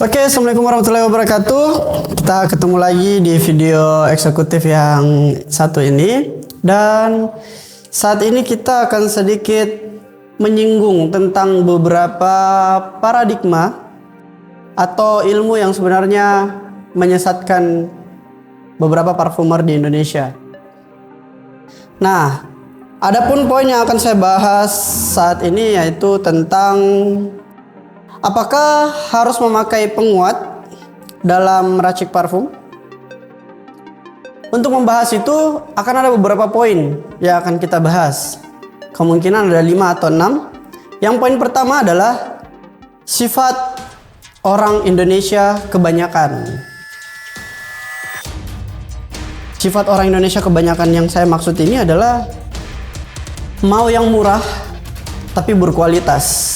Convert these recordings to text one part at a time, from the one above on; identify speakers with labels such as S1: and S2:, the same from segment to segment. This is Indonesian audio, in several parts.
S1: Oke, Assalamualaikum warahmatullahi wabarakatuh. Kita ketemu lagi di video eksekutif yang satu ini. Dan saat ini kita akan sedikit menyinggung tentang beberapa paradigma atau ilmu yang sebenarnya menyesatkan beberapa parfumer di Indonesia. Nah, adapun poin yang akan saya bahas saat ini yaitu tentang apakah harus memakai penguat dalam meracik parfum? Untuk membahas itu akan ada beberapa poin yang akan kita bahas. Kemungkinan ada 5 atau 6. Yang poin pertama adalah sifat orang Indonesia kebanyakan. Sifat orang Indonesia kebanyakan yang saya maksud ini adalah mau yang murah tapi berkualitas.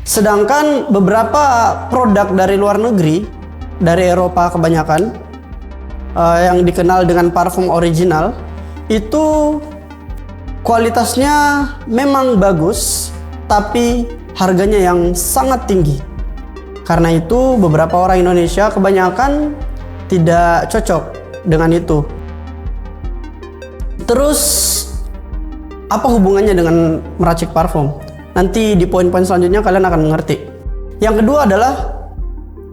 S1: Sedangkan beberapa produk dari luar negeri, dari Eropa kebanyakan, yang dikenal dengan parfum original, itu kualitasnya memang bagus, tapi harganya yang sangat tinggi. Karena itu beberapa orang Indonesia kebanyakan tidak cocok dengan itu. Terus apa hubungannya dengan meracik parfum? Nanti di poin-poin selanjutnya kalian akan mengerti. Yang kedua adalah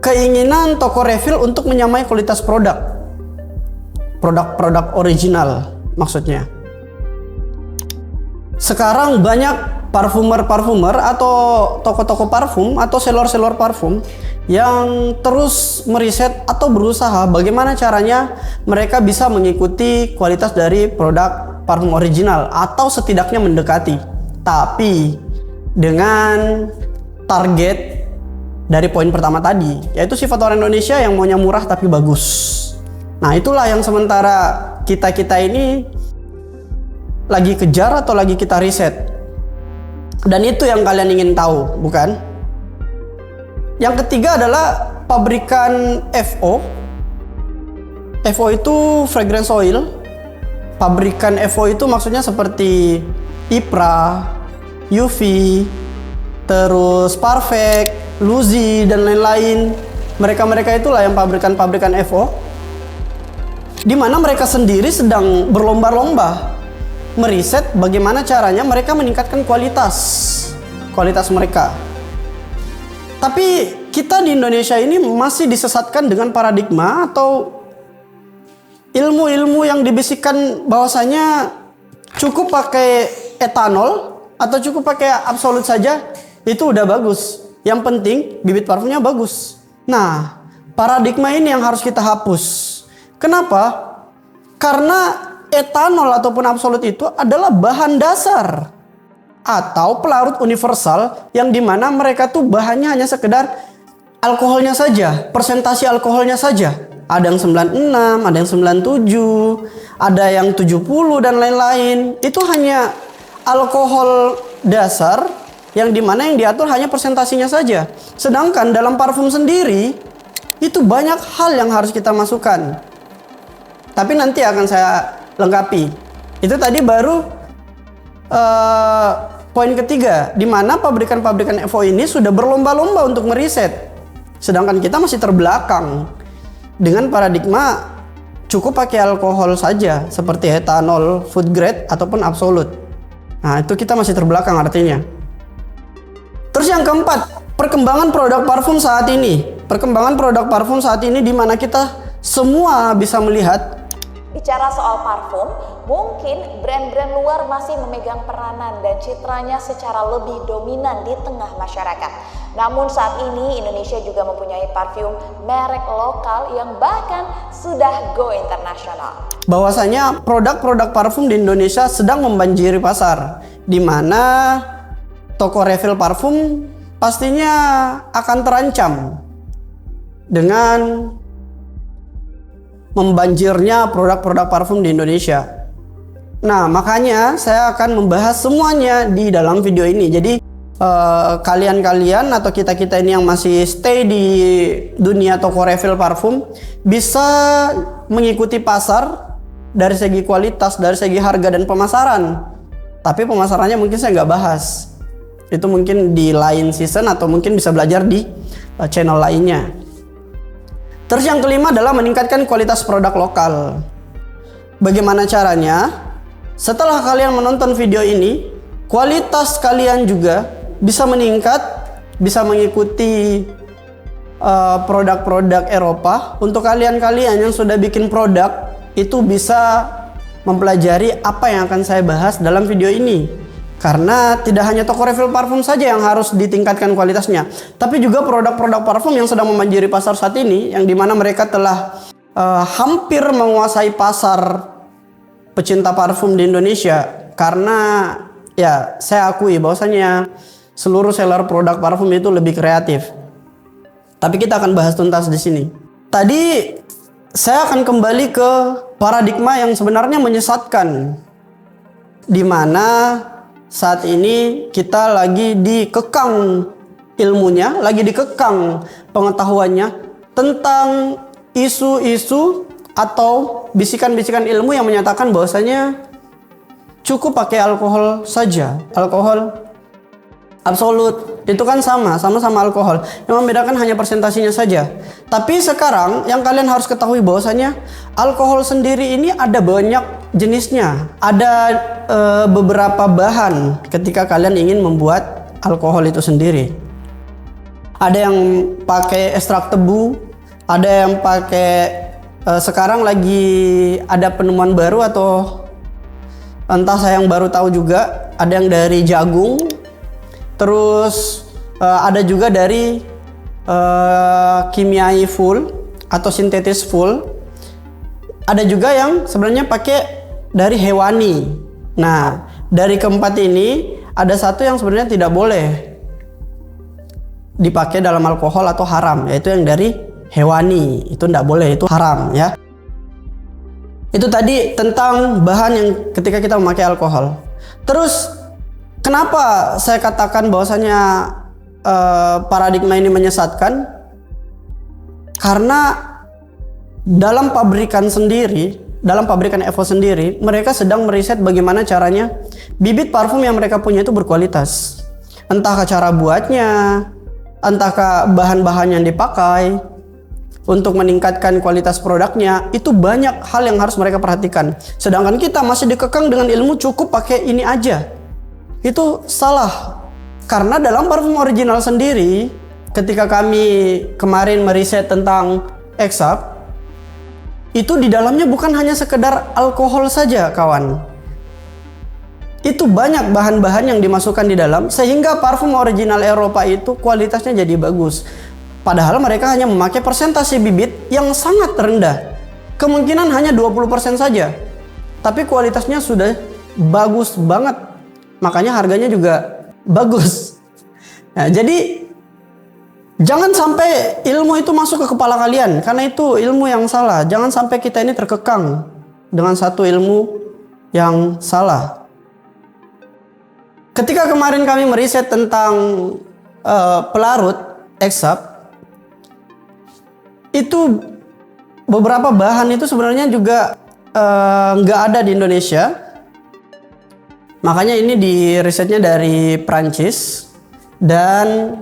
S1: keinginan toko refill untuk menyamai kualitas produk. Produk-produk original maksudnya. Sekarang banyak parfumer-parfumer atau toko-toko parfum atau seller-seller parfum yang terus meriset atau berusaha bagaimana caranya mereka bisa mengikuti kualitas dari produk parfum original atau setidaknya mendekati. Tapi dengan target dari poin pertama tadi, yaitu sifat orang Indonesia yang maunya murah tapi bagus. Nah, itulah yang sementara kita ini lagi kejar atau lagi kita riset. Dan itu yang kalian ingin tahu, bukan? Yang ketiga adalah pabrikan FO. FO itu fragrance oil. Pabrikan FO itu maksudnya seperti Ipra, UV, terus Parfect, Luzi, dan lain-lain. Mereka itulah yang pabrikan FO, di mana mereka sendiri sedang berlomba-lomba meriset bagaimana caranya mereka meningkatkan kualitas mereka. Tapi kita di Indonesia ini masih disesatkan dengan paradigma atau ilmu-ilmu yang dibisikkan bahwasanya cukup pakai etanol atau cukup pakai absolut saja itu udah bagus. Yang penting bibit parfumnya bagus. Nah, paradigma ini yang harus kita hapus. Kenapa? Karena etanol ataupun absolut itu adalah bahan dasar atau pelarut universal yang dimana mereka tuh bahannya hanya sekedar alkoholnya saja, persentase alkoholnya saja. Ada yang 96, ada yang 97, ada yang 70 dan lain-lain. Itu hanya alkohol dasar yang dimana yang diatur hanya persentasenya saja. Sedangkan dalam parfum sendiri itu banyak hal yang harus kita masukkan. Tapi nanti akan saya lengkapi. Itu tadi baru poin ketiga, di mana pabrikan-pabrikan FO ini sudah berlomba-lomba untuk meriset. Sedangkan kita masih terbelakang dengan paradigma cukup pakai alkohol saja seperti etanol, food grade ataupun absolut. Nah, itu kita masih terbelakang artinya. Terus yang keempat, perkembangan produk parfum saat ini. Perkembangan produk parfum saat ini di mana kita semua bisa melihat.
S2: Bicara soal parfum, mungkin brand-brand luar masih memegang peranan dan citranya secara lebih dominan di tengah masyarakat. Namun saat ini Indonesia juga mempunyai parfum merek lokal yang bahkan sudah go internasional.
S1: Bahwasanya produk-produk parfum di Indonesia sedang membanjiri pasar, di mana toko refill parfum pastinya akan terancam dengan membanjirnya produk-produk parfum di Indonesia. Nah, makanya saya akan membahas semuanya di dalam video ini. Jadi kalian-kalian atau kita-kita ini yang masih stay di dunia toko refill parfum bisa mengikuti pasar dari segi kualitas, dari segi harga dan pemasaran. Tapi pemasarannya mungkin saya nggak bahas. Itu mungkin di lain season atau mungkin bisa belajar di channel lainnya. Terus yang kelima adalah meningkatkan kualitas produk lokal. Bagaimana caranya? Setelah kalian menonton video ini, kualitas kalian juga bisa meningkat, bisa mengikuti produk-produk Eropa. Untuk kalian-kalian yang sudah bikin produk, itu bisa mempelajari apa yang akan saya bahas dalam video ini. Karena tidak hanya toko refill parfum saja yang harus ditingkatkan kualitasnya, tapi juga produk-produk parfum yang sedang memanjiri pasar saat ini, yang dimana mereka telah hampir menguasai pasar pecinta parfum di Indonesia. Karena ya saya akui bahwasanya seluruh seller produk parfum itu lebih kreatif. Tapi kita akan bahas tuntas di sini. Tadi saya akan kembali ke paradigma yang sebenarnya menyesatkan, di mana saat ini kita lagi dikekang ilmunya, lagi dikekang pengetahuannya tentang isu-isu atau bisikan-bisikan ilmu yang menyatakan bahwasanya cukup pakai alkohol saja. Alkohol absolut itu kan sama-sama alkohol. Yang membedakan hanya persentasinya saja. Tapi sekarang yang kalian harus ketahui bahwasanya alkohol sendiri ini ada banyak jenisnya. Ada beberapa bahan ketika kalian ingin membuat alkohol itu sendiri. Ada yang pakai ekstrak tebu, ada yang pakai sekarang lagi ada penemuan baru atau entah saya yang baru tahu juga, ada yang dari jagung. Terus ada juga dari kimiai full atau sintetis full. Ada juga yang sebenarnya pakai dari hewani. Nah, dari keempat ini ada satu yang sebenarnya tidak boleh dipakai dalam alkohol atau haram, yaitu yang dari hewani. Itu tidak boleh, itu haram ya. Itu tadi tentang bahan yang ketika kita memakai alkohol. Terus kenapa saya katakan bahwasanya paradigma ini menyesatkan? Karena dalam pabrikan sendiri, dalam pabrikan Evo sendiri, mereka sedang meriset bagaimana caranya bibit parfum yang mereka punya itu berkualitas. Entahkah cara buatnya, entahkah bahan-bahan yang dipakai untuk meningkatkan kualitas produknya, itu banyak hal yang harus mereka perhatikan. Sedangkan kita masih dikekang dengan ilmu cukup pakai ini aja. Itu salah. Karena dalam parfum original sendiri, ketika kami kemarin meriset tentang Exap, itu di dalamnya bukan hanya sekedar alkohol saja, kawan. Itu banyak bahan-bahan yang dimasukkan di dalam, sehingga parfum original Eropa itu kualitasnya jadi bagus. Padahal mereka hanya memakai persentase bibit yang sangat rendah. Kemungkinan hanya 20% saja. Tapi kualitasnya sudah bagus banget. Makanya harganya juga bagus. Nah, jadi jangan sampai ilmu itu masuk ke kepala kalian, karena itu ilmu yang salah. Jangan sampai kita ini terkekang dengan satu ilmu yang salah. Ketika kemarin kami meriset tentang pelarut Exap, itu beberapa bahan itu sebenarnya juga nggak ada di Indonesia. Makanya ini di risetnya dari Prancis, dan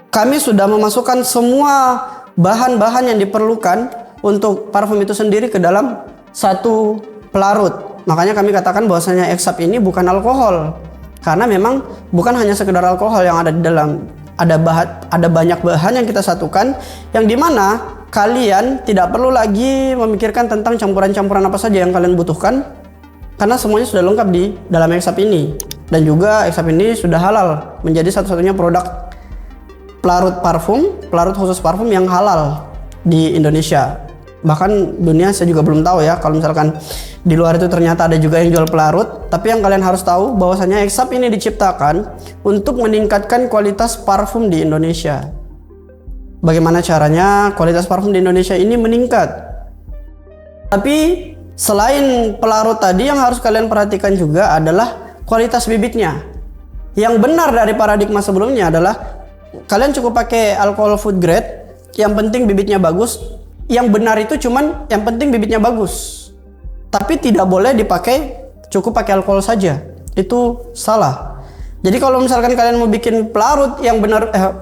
S1: kami sudah memasukkan semua bahan-bahan yang diperlukan untuk parfum itu sendiri ke dalam satu pelarut. Makanya kami katakan bahwasanya Exap ini bukan alkohol, karena memang bukan hanya sekedar alkohol yang ada di dalam. Ada banyak bahan yang kita satukan, yang dimana kalian tidak perlu lagi memikirkan tentang campuran-campuran apa saja yang kalian butuhkan, karena semuanya sudah lengkap di dalam Exap ini. Dan juga Exap ini sudah halal, menjadi satu-satunya produk pelarut parfum, pelarut khusus parfum yang halal di Indonesia. Bahkan dunia saya juga belum tahu ya, kalau misalkan di luar itu ternyata ada juga yang jual pelarut. Tapi yang kalian harus tahu bahwasanya Exap ini diciptakan untuk meningkatkan kualitas parfum di Indonesia. Bagaimana caranya kualitas parfum di Indonesia ini meningkat? Tapi selain pelarut tadi, yang harus kalian perhatikan juga adalah kualitas bibitnya. Yang benar dari paradigma sebelumnya adalah kalian cukup pakai alkohol food grade, yang penting bibitnya bagus. Yang benar itu cuman yang penting bibitnya bagus. Tapi tidak boleh dipakai cukup pakai alkohol saja. Itu salah. Jadi kalau misalkan kalian mau bikin pelarut yang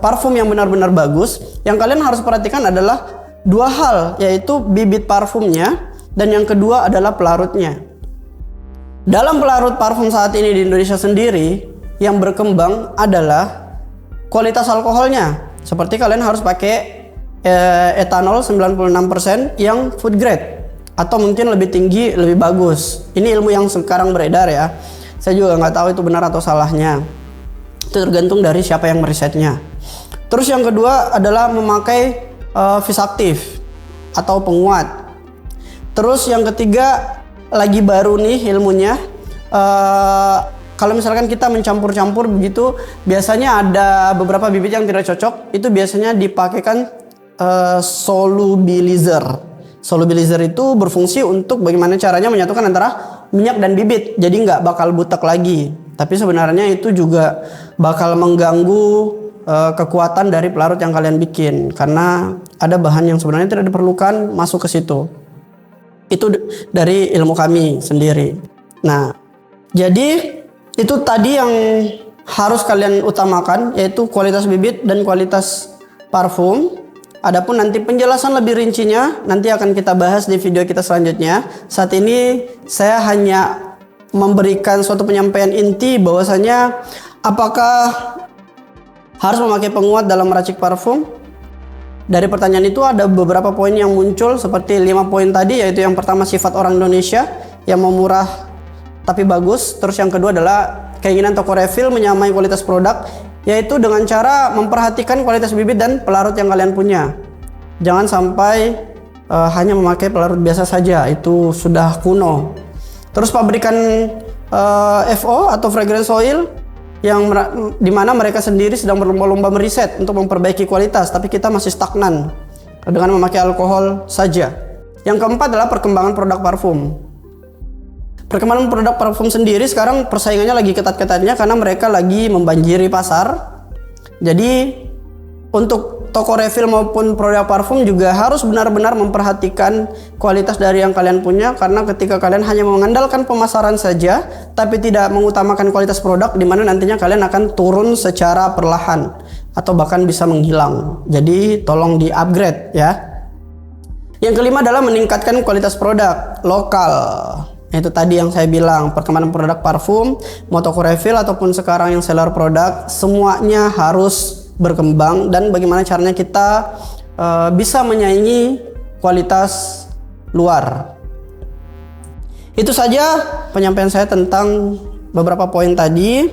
S1: parfum yang benar-benar bagus, yang kalian harus perhatikan adalah dua hal, yaitu bibit parfumnya dan yang kedua adalah pelarutnya. Dalam pelarut parfum saat ini di Indonesia sendiri yang berkembang adalah kualitas alkoholnya. Seperti kalian harus pakai etanol 96% yang food grade atau mungkin lebih tinggi, lebih bagus. Ini ilmu yang sekarang beredar ya. Saya juga nggak tahu itu benar atau salahnya. Itu tergantung dari siapa yang merisetnya. Terus yang kedua adalah memakai vis aktif atau penguat. Terus yang ketiga lagi baru nih ilmunya. Kalau misalkan kita mencampur-campur begitu, biasanya ada beberapa bibit yang tidak cocok. Itu biasanya dipakaikan solubilizer. Solubilizer itu berfungsi untuk bagaimana caranya menyatukan antara minyak dan bibit. Jadi nggak bakal butek lagi. Tapi sebenarnya itu juga bakal mengganggu kekuatan dari pelarut yang kalian bikin. Karena ada bahan yang sebenarnya tidak diperlukan masuk ke situ. Itu dari ilmu kami sendiri. Nah, jadi itu tadi yang harus kalian utamakan, yaitu kualitas bibit dan kualitas parfum. Adapun nanti penjelasan lebih rincinya nanti akan kita bahas di video kita selanjutnya. Saat ini saya hanya memberikan suatu penyampaian inti bahwasanya apakah harus memakai penguat dalam meracik parfum. Dari pertanyaan itu ada beberapa poin yang muncul seperti 5 poin tadi, yaitu yang pertama sifat orang Indonesia yang mau murah tapi bagus. Terus yang kedua adalah keinginan toko refill menyamai kualitas produk, yaitu dengan cara memperhatikan kualitas bibit dan pelarut yang kalian punya. Jangan sampai hanya memakai pelarut biasa saja, itu sudah kuno. Terus pabrikan FO atau fragrance oil yang dimana mereka sendiri sedang berlomba-lomba meriset untuk memperbaiki kualitas, tapi kita masih stagnan dengan memakai alkohol saja. Yang keempat adalah perkembangan produk parfum. Perkembangan produk parfum sendiri sekarang persaingannya lagi ketat-ketatnya karena mereka lagi membanjiri pasar. Jadi untuk toko refill maupun produk parfum juga harus benar-benar memperhatikan kualitas dari yang kalian punya, karena ketika kalian hanya mengandalkan pemasaran saja tapi tidak mengutamakan kualitas produk, di mana nantinya kalian akan turun secara perlahan atau bahkan bisa menghilang. Jadi tolong di-upgrade ya. Yang kelima adalah meningkatkan kualitas produk lokal. Itu tadi yang saya bilang, perkembangan produk parfum, mau toko refill ataupun sekarang yang seller produk, semuanya harus berkembang dan bagaimana caranya kita bisa menyaingi kualitas luar. Itu saja penyampaian saya tentang beberapa poin tadi.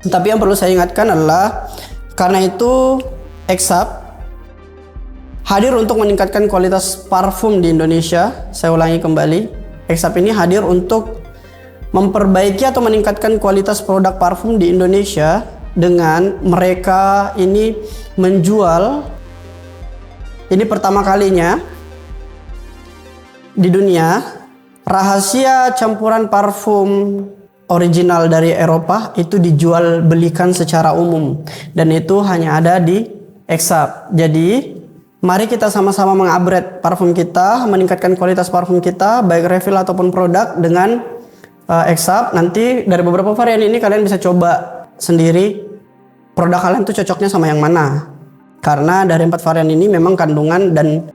S1: Tapi yang perlu saya ingatkan adalah karena itu Exap hadir untuk meningkatkan kualitas parfum di Indonesia. Saya ulangi kembali, Exap ini hadir untuk memperbaiki atau meningkatkan kualitas produk parfum di Indonesia dengan mereka ini menjual, ini pertama kalinya di dunia, rahasia campuran parfum original dari Eropa itu dijual belikan secara umum dan itu hanya ada di Exap. Jadi mari kita sama-sama mengupgrade parfum kita, meningkatkan kualitas parfum kita, baik refill ataupun produk dengan Exap. Nanti dari beberapa varian ini kalian bisa coba sendiri produk kalian tuh cocoknya sama yang mana. Karena dari 4 varian ini memang kandungan dan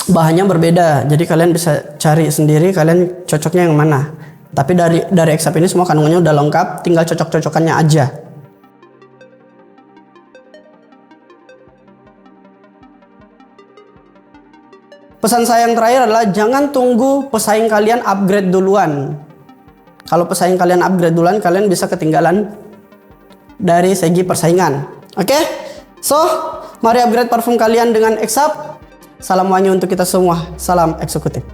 S1: bahannya berbeda. Jadi kalian bisa cari sendiri kalian cocoknya yang mana. Tapi dari Exap ini semua kandungannya udah lengkap, tinggal cocok-cocokannya aja. Pesan saya yang terakhir adalah jangan tunggu pesaing kalian upgrade duluan. Kalau pesaing kalian upgrade duluan, kalian bisa ketinggalan dari segi persaingan. Oke? So, mari upgrade parfum kalian dengan Exap. Salam wangi untuk kita semua. Salam eksekutif.